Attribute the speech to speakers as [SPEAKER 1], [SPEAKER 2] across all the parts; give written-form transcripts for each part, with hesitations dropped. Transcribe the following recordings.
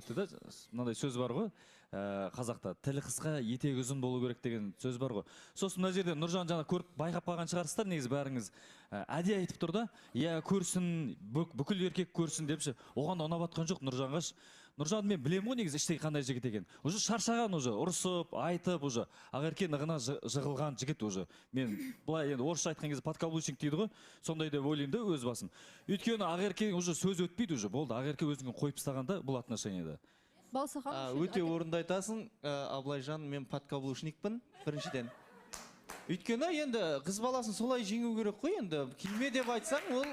[SPEAKER 1] кетті да, мынандай сөз бар ғой, қазақта тілі қысқа етегі ұзын болу керек деген сөз бар ғой. Сосын мына жерде Нұржан жаңа көріп байқап қалған шығарсыздар, негізі бәріңіз әдейі айтып тұр да, иә көрсін, бүкіл еркек көрсін депші. Оған ұнап атқан жоқ Нұржанға. Нұржан мен білемін ғой негізі іштей қандай жігіт екен. Уже шаршаған, уже ұрысып, айтып, уже Ақерке нығына жығылған жігіт уже. Мен былай енді орысша айтқан кезде подкаблучник дейді ғой, сондай деп ойлаймын да өз басым. Өйткені Ақерке уже сөз өтпейді уже, болды. Ақерке өзіңін қойып тастағанда бұл отношенияда.
[SPEAKER 2] Балсахан.
[SPEAKER 3] Өте орынды айтасың, Абылайжан, мен подкаблучникпін, біріншіден. Өйткені енді қыз баласын солай жеңу керек қой, енді киме деп айтсаң, ол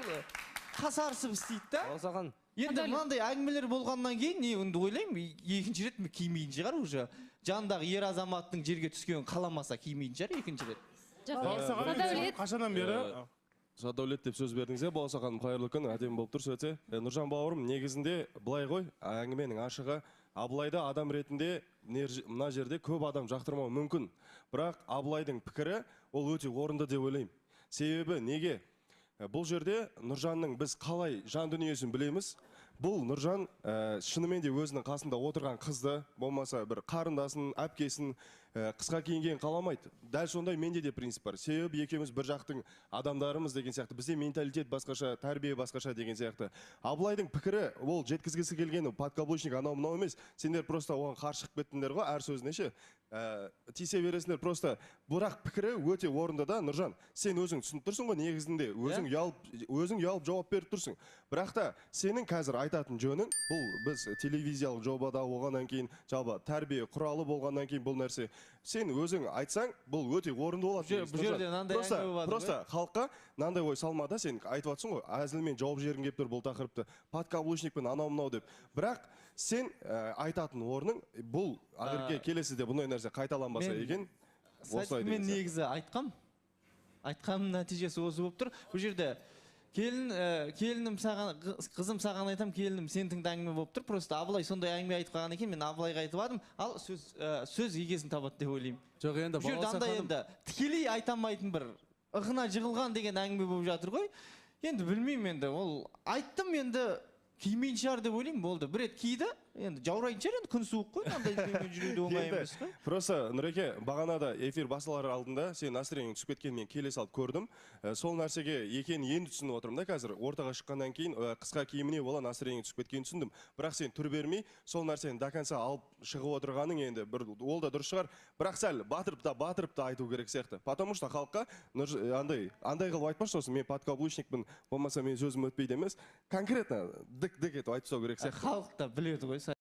[SPEAKER 3] қасарысып істейді да.
[SPEAKER 4] Балсахан.
[SPEAKER 3] Енді мынандай әңгімелер болғаннан кейін, не енді ойлаймын, екінші рет кимейтін шығар уже. Жандағы ер азаматтың жерге түскенін қаламаса кимейтін шығар екінші рет.
[SPEAKER 2] Садәулет.
[SPEAKER 5] Қашаннан бері?
[SPEAKER 6] Садәулет деп сөз бердіңіз, Балсахан, қайырлы күн, әдемі болып тұрсыз өте. Нұржан бауырым, негізінде былай ғой, әңгіменің ашығы, Абылайды адам ретінде мына жерде көп адам жақтырмауы мүмкін. Бірақ Абылайдың пікірі ол өте орынды деп ойлаймын. Себебі неге? Бұл жерде Нұржанның біз қалай жан дүниесін білеміз. Бұл Нұржан шынымен де өзінің қасында отырған қызды, болмаса бір қарындасын, әпкесін қысқа киінген қаламайды. Дәл сондай менде де принцип бар. Себебі екеуміз бір жақтың адамдарымыз деген сияқты. Бізде менталитет басқаша, тәрбие басқаша деген сияқты. Абылайдың пікірі ол жеткізгісі келгені подкаблучник анау-мынау емес. Сендер просто оған қарсы шығып кеттіңдер ғой, әр сөзіне ше. Тисе бересіңдер просто. Бірақ пікірі өте орынды да, Нұржан. Сен өзің түсініп тұрсың ғой негізінде. Өзің ұялып жауап беріп тұрсың. Бірақ та сенің қазір айтатын жөнің, бұл біз телевизиялық жобада болғаннан кейін, жалпы тәрбие құралы болғаннан кейін бұл нәрсе. Сен өзің айтсаң, бұл өте орынды болады.
[SPEAKER 3] Бұл жерде мынандай әңгіме бар.
[SPEAKER 6] Просто халыққа мынандай ой салмада, сен айтып жатсың ғой, әзілмен жауап жібергің келіп тұр бұл тақырыпты. Подкаблучникпен анау-мынау деп. Бірақ сен айтатын орның бұл Ақерке келесіде бұндай нәрсе қайталанбаса екен.
[SPEAKER 3] Мен негізі айтқанның нәтижесі осы болып тұр. Бұл жерде келінім саған, қызым саған айтам, келінім сен тыңда әңгіме болып тұр. Просто Абылай сондай әңгіме айтып қалған екен, мен Абылайға айтып адым, ал сөз егесін табады деп ойлаймын.
[SPEAKER 4] Жоқ, енді
[SPEAKER 3] Балсахан тікелей айтамайтын бір ығына жығылған деген әңгіме болып жатыр ғой. Енді білмеймін, енді ол айттым, енді кимейтін шығар деп ойлаймын, болды. Бір рет киді, енді жаурайтын шығар, енді күн суық қой, мынандай киіммен жүруде оңай емес қой.
[SPEAKER 6] Просто Нұреке, бағанада эфир басылар алдында сен настроениең түсіп кеткенін мен келе салып көрдім. Сол нәрсеге екенін енді түсініп отырмын да қазір. Ортаға шыққаннан кейін қысқа киіміне бола настроениең түсіп кеткенін түсіндім. Бірақ сен түр бермей, сол нәрсені до конца алып шығып отырғаның енді бір ол да дұрыс шығар. Бірақ сәл батырып та айту керек сияқты. Потому что халыққа андай қылып айтпашы сосын мен подкаблучникпін, болмаса мен сөзім өтпейді емес. Конкретно дік етіп айтып тастау керек сияқты.
[SPEAKER 3] Халық та біледі ғой,